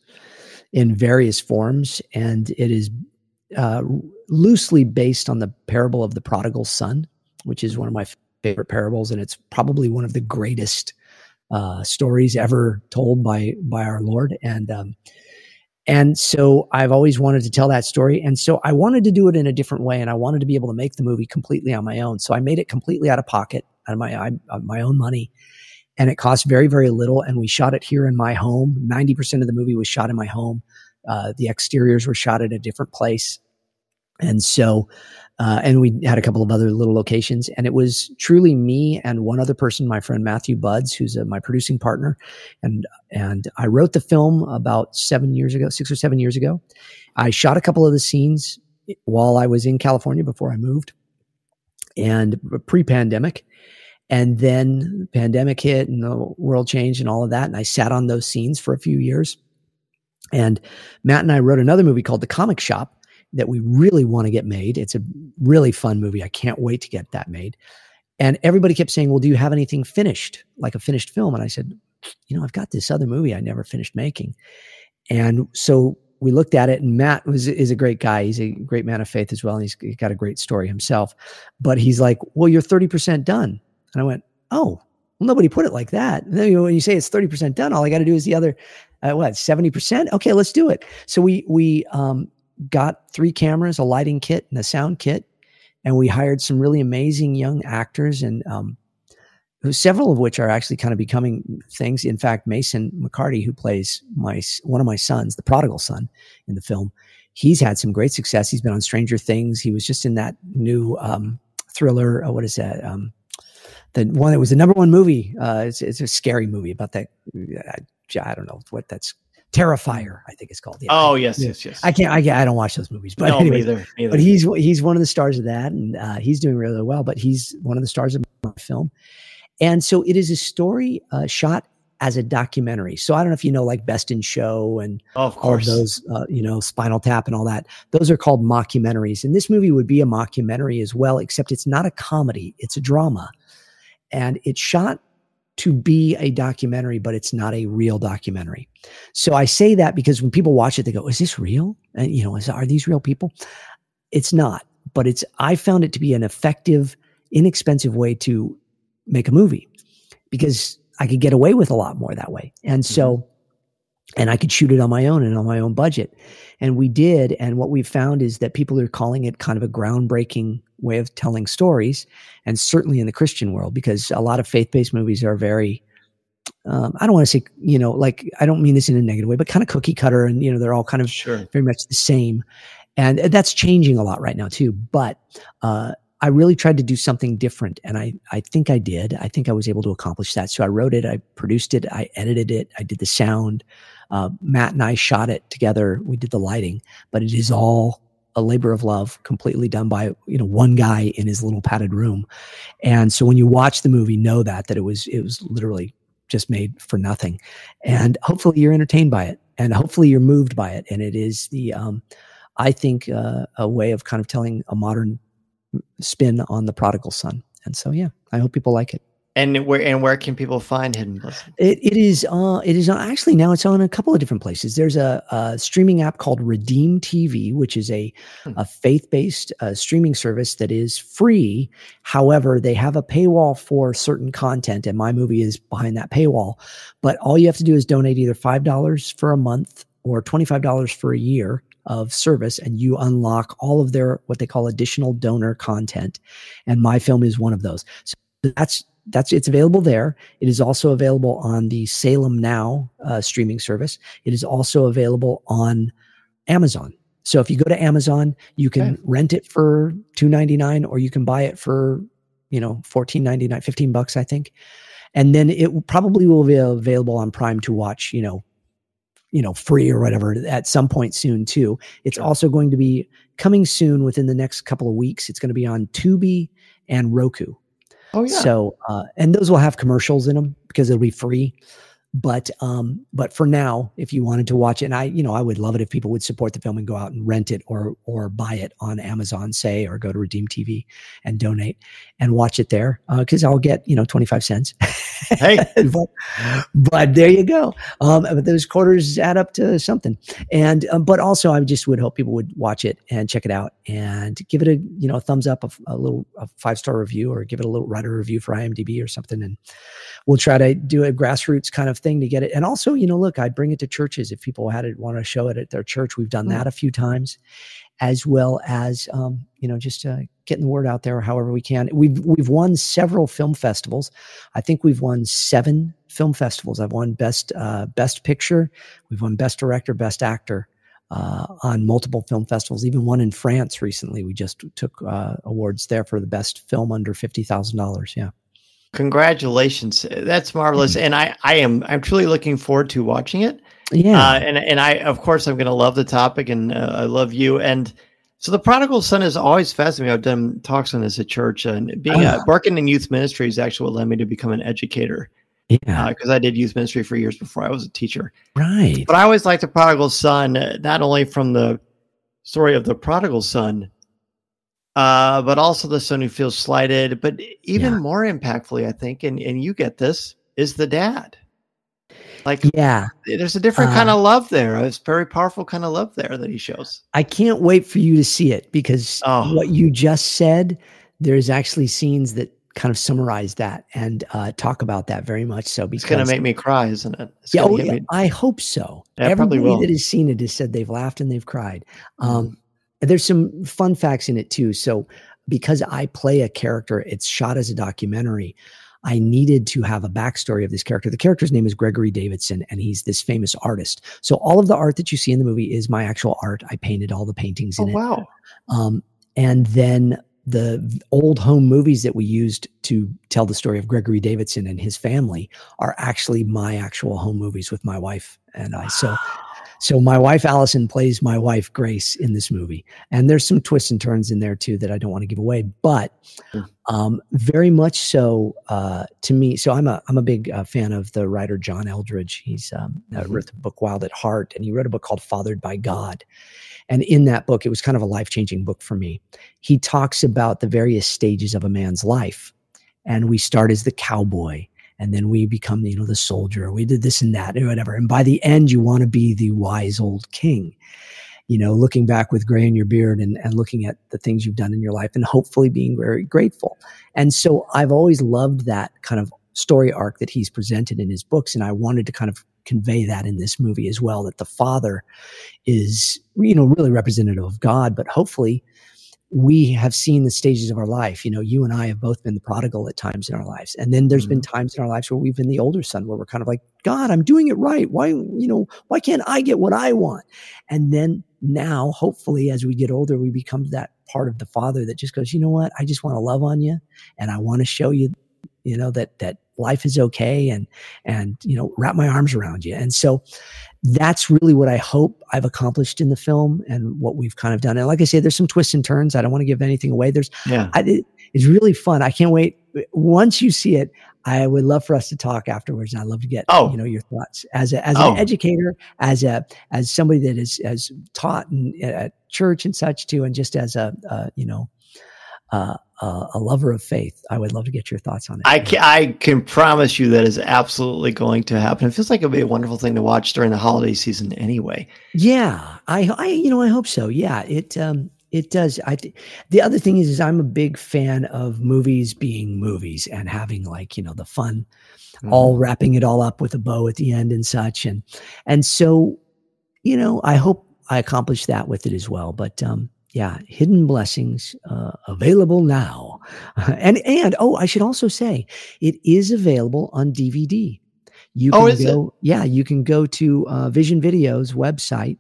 in various forms. And it is loosely based on the parable of the prodigal son, which is one of my favorite parables. And it's probably one of the greatest stories ever told by our Lord. And so I've always wanted to tell that story. And so I wanted to do it in a different way. And I wanted to be able to make the movie completely on my own. So I made it completely out of pocket, out of my own money. and it cost very, very little. And we shot it here in my home. 90% of the movie was shot in my home. The exteriors were shot at a different place. And so, and we had a couple of other little locations, and it was truly me and one other person, my friend Matthew Buds, who's my producing partner. And I wrote the film about 6 or 7 years ago. I shot a couple of the scenes while I was in California before I moved, and pre-pandemic. And then the pandemic hit and the world changed and all of that. And I sat on those scenes for a few years. And Matt and I wrote another movie called The Comic Shop that we really want to get made. It's a really fun movie. I can't wait to get that made. And everybody kept saying, well, do you have anything finished, like a finished film? And I said, I've got this other movie I never finished making. And so we looked at it, and Matt is a great guy. He's a great man of faith as well. And he's got a great story himself, but he's like, well, you're 30% done. And I went, oh, well, nobody put it like that. And then, when you say it's 30% done, all I got to do is the other, 70%? Okay, let's do it. So we got 3 cameras, a lighting kit, and a sound kit. And we hired some really amazing young actors, and several of which are actually kind of becoming things. In fact, Mason McCarty, who plays one of my sons, the prodigal son in the film, he's had some great success. He's been on Stranger Things. He was just in that new thriller. What is that? The one that was the #1 movie. It's a scary movie about that. I don't know what that's. Terrifier, I think it's called. Yeah, oh, yes. I don't watch those movies, but no, anyways, neither. But he's one of the stars of that, and he's doing really well. But he's one of the stars of my film, and so it is a story shot as a documentary. So I don't know if you know, like Best in Show and of course. All of those, Spinal Tap and all that. Those are called mockumentaries, and this movie would be a mockumentary as well, except it's not a comedy; it's a drama, and it's shot to be a documentary, but it's not a real documentary. So I say that because when people watch it, they go, is this real? And, are these real people? It's not, but I found it to be an effective, inexpensive way to make a movie because I could get away with a lot more that way. And so, and I could shoot it on my own and on my own budget. And we did. And what we've found is that people are calling it kind of a groundbreaking way of telling stories. And certainly in the Christian world, because a lot of faith-based movies are very, I don't want to say, I don't mean this in a negative way, but kind of cookie cutter. And, they're all kind of very much the same. And that's changing a lot right now too. But, I really tried to do something different. And I think I did. I think I was able to accomplish that. So I wrote it, I produced it, I edited it, I did the sound. Matt and I shot it together. We did the lighting, but it is all a labor of love, completely done by, one guy in his little padded room. And so when you watch the movie, know that it was literally just made for nothing. And hopefully you're entertained by it, and hopefully you're moved by it. And it is I think, a way of kind of telling a modern spin on the prodigal son. And so, yeah, I hope people like it. And where can people find Hidden Blessing? It is actually now it's on a couple of different places. There's a streaming app called Redeem TV, which is a faith-based streaming service that is free. However, they have a paywall for certain content, and my movie is behind that paywall. But all you have to do is donate either $5 for a month or $25 for a year of service, and you unlock all of their what they call additional donor content. And my film is one of those. So it's available there. It is also available on the Salem Now streaming service. It is also available on Amazon. So if you go to Amazon, you can rent it for $2.99, or you can buy it for $14.99, $15, I think. And then it probably will be available on Prime to watch, free or whatever at some point soon too. It's also going to be coming soon within the next couple of weeks. It's going to be on Tubi and Roku. Oh yeah. So, and those will have commercials in them because it'll be free. But for now, if you wanted to watch it, and I would love it if people would support the film and go out and rent it or buy it on Amazon, say, or go to Redeem TV and donate and watch it there. Cause I'll get, 25 cents. Hey, but there you go. But those quarters add up to something. And, but also I just would hope people would watch it and check it out and give it a thumbs up, a 5-star review, or give it a little writer review for IMDb or something. And we'll try to do a grassroots kind of thing to get it. And also, you know, look, I'd bring it to churches if people want to show it at their church. We've done that a few times, as well as, you know, just getting the word out there however we can. We've won several film festivals. I think we've won 7 film festivals. I've won best picture. We've won best director, best actor on multiple film festivals, even one in France recently. We just took awards there for the best film under $50,000. Yeah. Congratulations. That's marvelous. And I'm truly looking forward to watching it. Yeah. And I, of course, I'm going to love the topic, and I love you. And so the prodigal son is always fascinating. I've done talks on this at church, and working in youth ministry is actually what led me to become an educator. Yeah. Because I did youth ministry for years before I was a teacher. Right. But I always liked the prodigal son, not only from the story of the prodigal son, but also the son who feels slighted. But even more impactfully, I think, and you get this, is the dad. Like, there's a different kind of love there. It's very powerful kind of love there that he shows. I can't wait for you to see it, because what you just said, there's actually scenes that kind of summarize that and talk about that very much so. Because it's going to make me cry, isn't it? I hope so. Yeah, everybody that has seen it has said they've laughed and they've cried. There's some fun facts in it too. So because I play a character, it's shot as a documentary, I needed to have a backstory of this character. The character's name is Gregory Davidson, and he's this famous artist. So all of the art that you see in the movie is my actual art. I painted all the paintings in it. Wow. And then the old home movies that we used to tell the story of Gregory Davidson and his family are actually my actual home movies with my wife and I. So my wife, Allison, plays my wife, Grace, in this movie. And there's some twists and turns in there too that I don't want to give away, but very much so to me. So I'm a big fan of the writer John Eldredge. He's wrote the book Wild at Heart, and he wrote a book called Fathered by God. And in that book, it was kind of a life-changing book for me. He talks about the various stages of a man's life. And we start as the cowboy, and then we become, you know, the soldier. We did this and that or whatever. And by the end, you want to be the wise old king, you know, looking back with gray in your beard and looking at the things you've done in your life and hopefully being very grateful. And so I've always loved that kind of story arc that he's presented in his books. And I wanted to kind of convey that in this movie as well, that the father is, you know, really representative of God, but hopefully we have seen the stages of our life. You know, you and I have both been the prodigal at times in our lives. And then there's been times in our lives where we've been the older son, where we're kind of like, God, I'm doing it right. Why, you know, why can't I get what I want? And then now, hopefully, as we get older, we become that part of the father that just goes, you know what? I just want to love on you. And I want to show you, you know, that life is okay, and, you know, wrap my arms around you. And so that's really what I hope I've accomplished in the film and what we've kind of done. And like I say, there's some twists and turns. I don't want to give anything away. It's really fun. I can't wait. Once you see it, I would love for us to talk afterwards. And I'd love to get, you know, your thoughts as an educator, as somebody that has taught at church and such too. And just as a lover of faith. I would love to get your thoughts on it. I can promise you that is absolutely going to happen. It feels like it'll be a wonderful thing to watch during the holiday season anyway. Yeah, I hope so. Yeah, it does. The other thing is I'm a big fan of movies being movies and having, like, you know, the fun, all wrapping it all up with a bow at the end and such. And so, you know, I hope I accomplish that with it as well. But, yeah, Hidden Blessings, available now. And I should also say, it is available on DVD. You can go to Vision Video's website,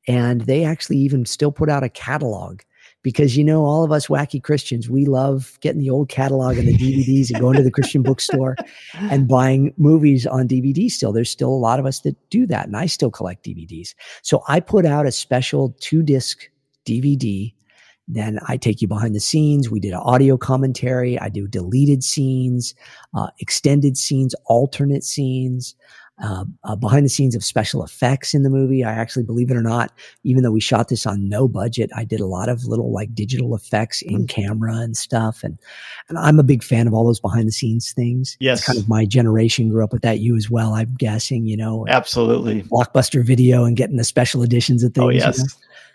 and they actually even still put out a catalog, because, you know, all of us wacky Christians, we love getting the old catalog and the DVDs and going to the Christian bookstore and buying movies on DVD still. There's still a lot of us that do that, and I still collect DVDs. So I put out a special 2-disc DVD. Then I take you behind the scenes. We did an audio commentary. I do deleted scenes, extended scenes, alternate scenes, behind the scenes of special effects in the movie. I actually, believe it or not, even though we shot this on no budget, I did a lot of little, like, digital effects in camera and stuff. And I'm a big fan of all those behind the scenes things. Yes. It's kind of my generation grew up with that. You as well, I'm guessing, you know. Absolutely. Blockbuster Video and getting the special editions of things. Oh, yes. You know?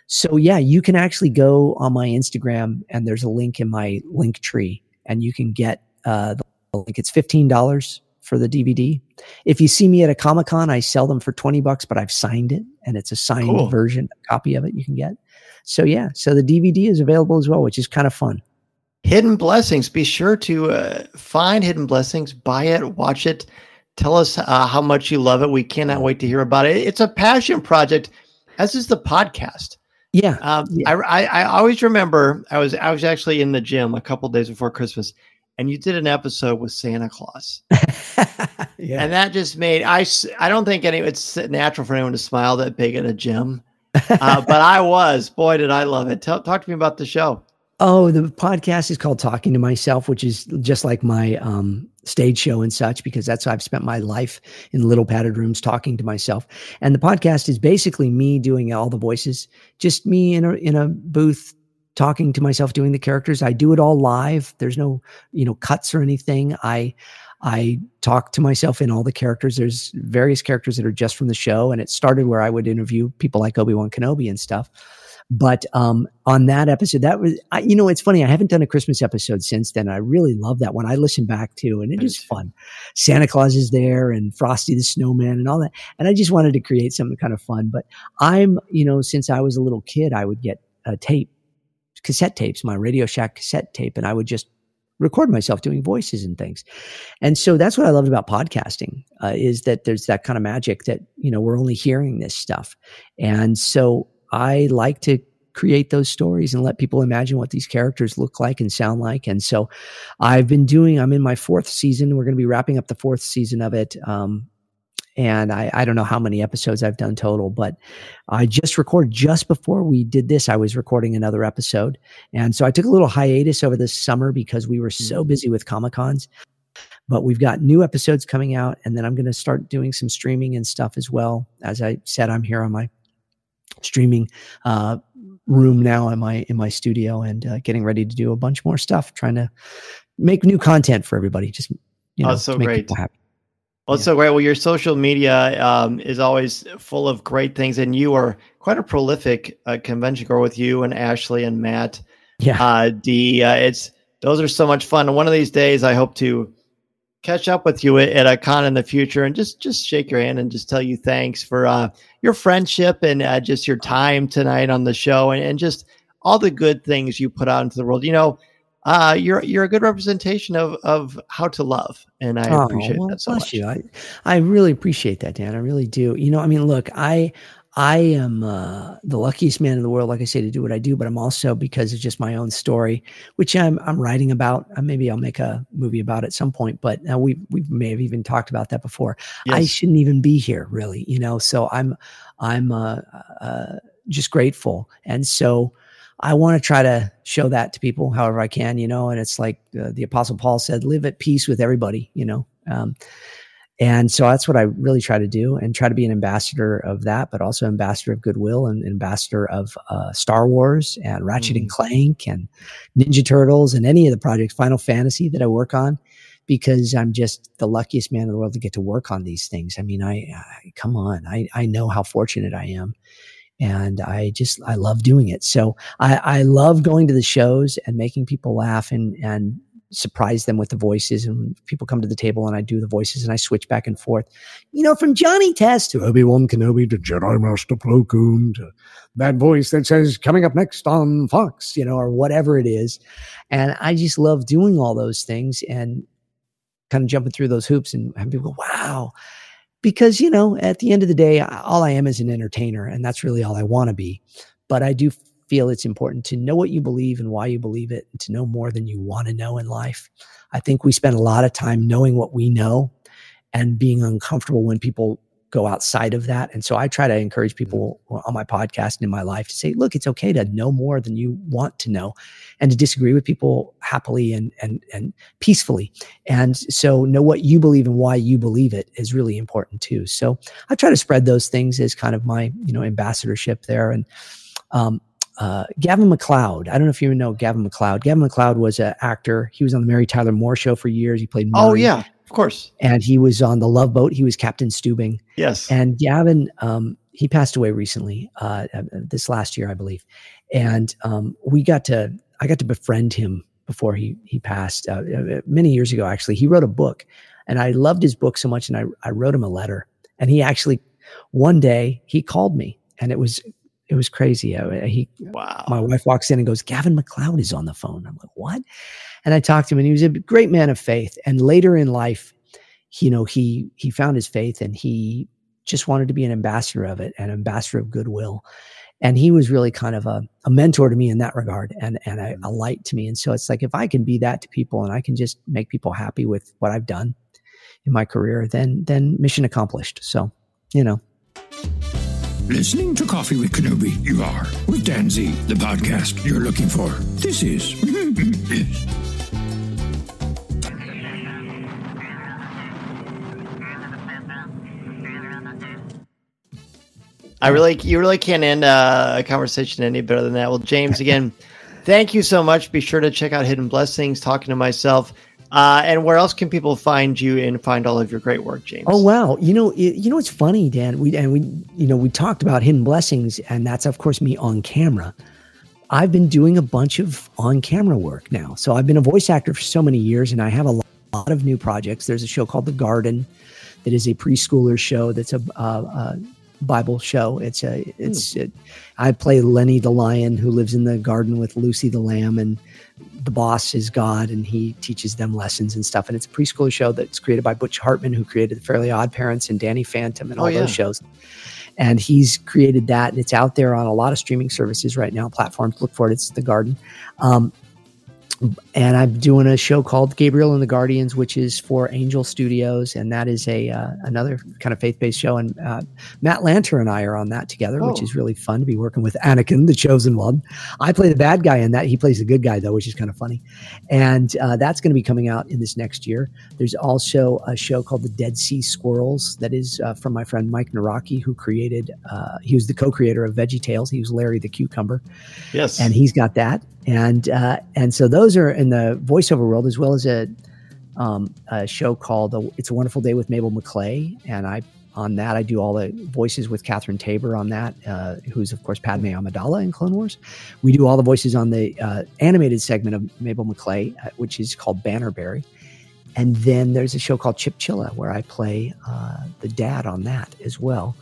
So yeah, you can actually go on my Instagram, and there's a link in my link tree, and you can get the link. It's $15 for the DVD. If you see me at a Comic-Con, I sell them for $20, but I've signed it, and it's a signed version, a copy of it you can get. So yeah, so the DVD is available as well, which is kind of fun. Hidden Blessings. Be sure to find Hidden Blessings, buy it, watch it. Tell us how much you love it. We cannot wait to hear about it. It's a passion project, as is the podcast. Yeah. I always remember I was actually in the gym a couple of days before Christmas, and you did an episode with Santa Claus. Yeah. And that just made, I don't think it's natural for anyone to smile that big at a gym. But I was, boy, did I love it. Talk to me about the show. Oh, the podcast is called Talking to Myself, which is just like my stage show and such, because that's how I've spent my life, in little padded rooms talking to myself. And the podcast is basically me doing all the voices, just me in a booth talking to myself, doing the characters. I do it all live. There's no, cuts or anything. I talk to myself in all the characters. There's various characters that are just from the show. And it started where I would interview people like Obi-Wan Kenobi and stuff. But on that episode, that was, it's funny. I haven't done a Christmas episode since then. I really love that one. I listen back to, and it is fun. Santa Claus is there, and Frosty the Snowman, and all that. And I just wanted to create something kind of fun. But I'm, since I was a little kid, I would get a cassette tapes, my Radio Shack cassette tape, and I would just record myself doing voices and things. And so that's what I loved about podcasting, is that there's that kind of magic that, we're only hearing this stuff. And so I like to create those stories and let people imagine what these characters look like and sound like. And so I'm in my 4th season. We're going to be wrapping up the 4th season of it. And I don't know how many episodes I've done total, but I just before we did this, I was recording another episode. And so I took a little hiatus over this summer because we were so busy with Comic-Cons. But we've got new episodes coming out, and then I'm going to start doing some streaming and stuff as well. As I said, I'm here on my streaming room now in my studio, and getting ready to do a bunch more stuff, trying to make new content for everybody. Just so to make great. people happy. Well, it's so great. Well, your social media is always full of great things, and you are quite a prolific convention goer with you and Ashley and Matt. Yeah. Those are so much fun. And one of these days, I hope to catch up with you at a con in the future and just shake your hand and just tell you thanks for your friendship and just your time tonight on the show, and just all the good things you put out into the world. You're a good representation of how to love, and I appreciate that so much. You. I really appreciate that, Dan. I really do. Look, I am the luckiest man in the world, like I say, to do what I do, but I'm also, because of just my own story, which I'm writing about. Maybe I'll make a movie about it at some point, but we may have even talked about that before. Yes. I shouldn't even be here, really, so I'm just grateful. And so I want to try to show that to people however I can, and it's like the Apostle Paul said, live at peace with everybody, and so that's what I really try to do, and try to be an ambassador of that, but also ambassador of goodwill and ambassador of Star Wars and Ratchet and Clank and Ninja Turtles and any of the projects, Final Fantasy, that I work on, because I'm just the luckiest man in the world to get to work on these things. I mean, come on, I know how fortunate I am. And I love doing it. So I love going to the shows and making people laugh and surprise them with the voices. And people come to the table and I do the voices and I switch back and forth, from Johnny Test to Obi-Wan Kenobi to Jedi Master Plo Koon to that voice that says coming up next on Fox, or whatever it is. And I just love doing all those things and kind of jumping through those hoops and having people go, wow. Because, at the end of the day, all I am is an entertainer, and that's really all I want to be. But I do feel it's important to know what you believe and why you believe it, and to know more than you want to know in life. I think we spend a lot of time knowing what we know and being uncomfortable when people go outside of that. And so I try to encourage people on my podcast and in my life to say, look, it's okay to know more than you want to know, and to disagree with people happily and peacefully. And so know what you believe and why you believe it is really important too. So I try to spread those things as kind of my, ambassadorship there. And Gavin MacLeod, I don't know if you know Gavin MacLeod. Gavin MacLeod was an actor. He was on the Mary Tyler Moore Show for years. He played Murray. Oh yeah. Of course. And he was on the Love Boat. He was Captain Stubing. Yes. And Gavin, he passed away recently, this last year, I believe. And I got to befriend him before he passed many years ago. Actually, he wrote a book And I loved his book so much. And I wrote him a letter, and he actually, one day he called me, and it was crazy. Wow. My wife walks in and goes, Gavin MacLeod is on the phone. I'm like, what? And I talked to him, and he was a great man of faith. And later in life, he found his faith, and he just wanted to be an ambassador of it, an ambassador of goodwill. And he was really kind of a mentor to me in that regard, and a light to me. And so it's like, if I can be that to people, and I can just make people happy with what I've done in my career, then mission accomplished. So, Listening to Coffee with Kenobi, you are, with Dan Z, the podcast you're looking for. This is yes. You really can't end a conversation any better than that. Well, James, again, thank you so much. Be sure to check out Hidden Blessings, Talking to Myself. And where else can people find you and find all of your great work, James? Oh, wow. It's funny, Dan. We talked about Hidden Blessings, and that's, of course, me on camera. I've been doing a bunch of on-camera work now. So I've been a voice actor for so many years, and I have a lot of new projects. There's a show called The Garden that is a preschooler show that's a Bible show. I play Lenny the lion who lives in the garden with Lucy the lamb, and the boss is God, and he teaches them lessons and stuff. And it's a preschooler show that's created by Butch Hartman, who created The Fairly Odd Parents and Danny Phantom and all those shows. And he's created that, and it's out there on a lot of streaming services right now, platforms. Look for it. It's The Garden. And I'm doing a show called Gabriel and the Guardians, which is for Angel Studios, and that is another kind of faith-based show. And Matt Lanter and I are on that together, which is really fun to be working with Anakin, the chosen one. I play the bad guy in that. He plays the good guy, though, which is kind of funny. And that's going to be coming out in this next year. There's also a show called The Dead Sea Squirrels that is from my friend Mike Naraki, who created, he was the co-creator of VeggieTales. He was Larry the Cucumber. Yes. And he's got that. And so those are in the voiceover world, as well as a show called It's a Wonderful Day with Mabel McClay. And on that, I do all the voices with Catherine Tabor on that, who's, of course, Padme Amidala in Clone Wars. We do all the voices on the animated segment of Mabel McClay, which is called Bannerberry. And then there's a show called Chipchilla, where I play the dad on that as well.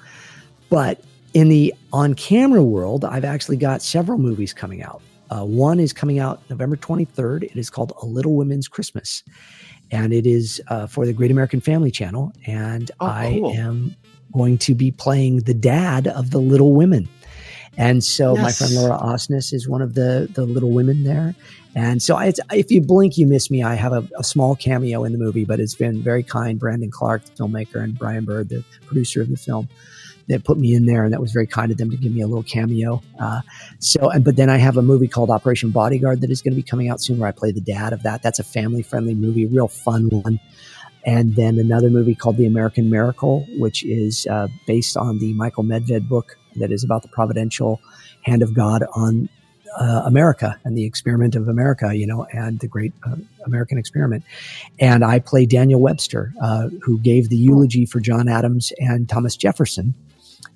But in the on-camera world, I've actually got several movies coming out. One is coming out November 23rd. It is called A Little Women's Christmas. And it is for the Great American Family Channel. And I am going to be playing the dad of the Little Women. And so my friend Laura Osnes is one of the Little Women there. And so if you blink, you miss me. I have a small cameo in the movie, but it's been very kind. Brandon Clark, the filmmaker, and Brian Bird, the producer of the film, that put me in there, and that was very kind of them to give me a little cameo. But then I have a movie called Operation Bodyguard that is going to be coming out soon, where I play the dad of that. That's a family-friendly movie, real fun one. And then another movie called The American Miracle, which is based on the Michael Medved book that is about the providential hand of God on America and the experiment of America, and the great American experiment. And I play Daniel Webster, who gave the eulogy for John Adams and Thomas Jefferson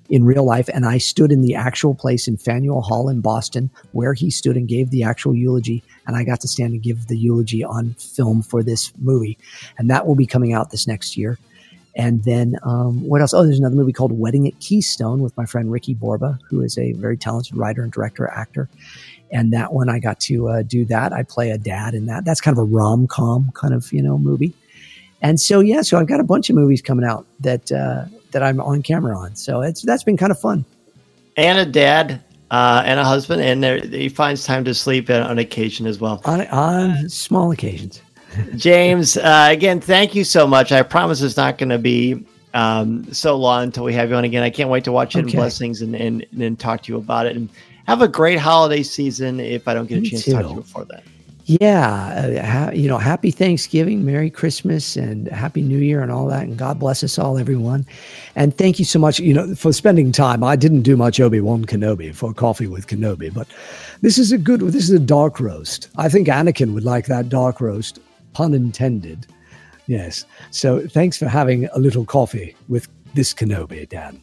in real life. And I stood in the actual place in Faneuil Hall in Boston where he stood and gave the actual eulogy. And I got to stand and give the eulogy on film for this movie. And that will be coming out this next year. And then what else? Oh, there's another movie called Wedding at Keystone with my friend Ricky Borba, who is a very talented writer and director, actor. And that one, I got to do that. I play a dad in that. That's kind of a rom-com kind of, movie. And so, so I've got a bunch of movies coming out that I'm on camera on. So that's been kind of fun. And a dad and a husband, and he finds time to sleep on occasion as well. On small occasions. James, again, thank you so much. I promise it's not going to be so long until we have you on again. I can't wait to watch Hidden Blessings and talk to you about it. And have a great holiday season if I don't get a chance to talk to you before that. Yeah. Happy Thanksgiving, Merry Christmas, and Happy New Year and all that. And God bless us all, everyone. And thank you so much, for spending time. I didn't do much Obi-Wan Kenobi for Coffee with Kenobi, but this is a dark roast. I think Anakin would like that dark roast, pun intended. Yes. So thanks for having a little coffee with this Kenobi, Dan.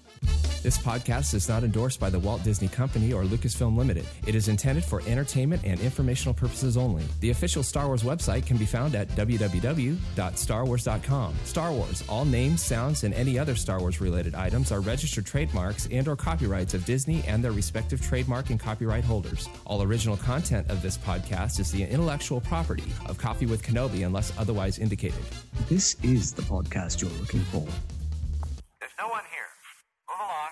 This podcast is not endorsed by the Walt Disney Company or Lucasfilm Limited. It is intended for entertainment and informational purposes only. The official Star Wars website can be found at www.starwars.com. Star Wars, all names, sounds, and any other Star Wars related items are registered trademarks and or copyrights of Disney and their respective trademark and copyright holders. All original content of this podcast is the intellectual property of Coffee with Kenobi unless otherwise indicated. This is the podcast you're looking for. There's no one here. Move along.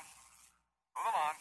Move along.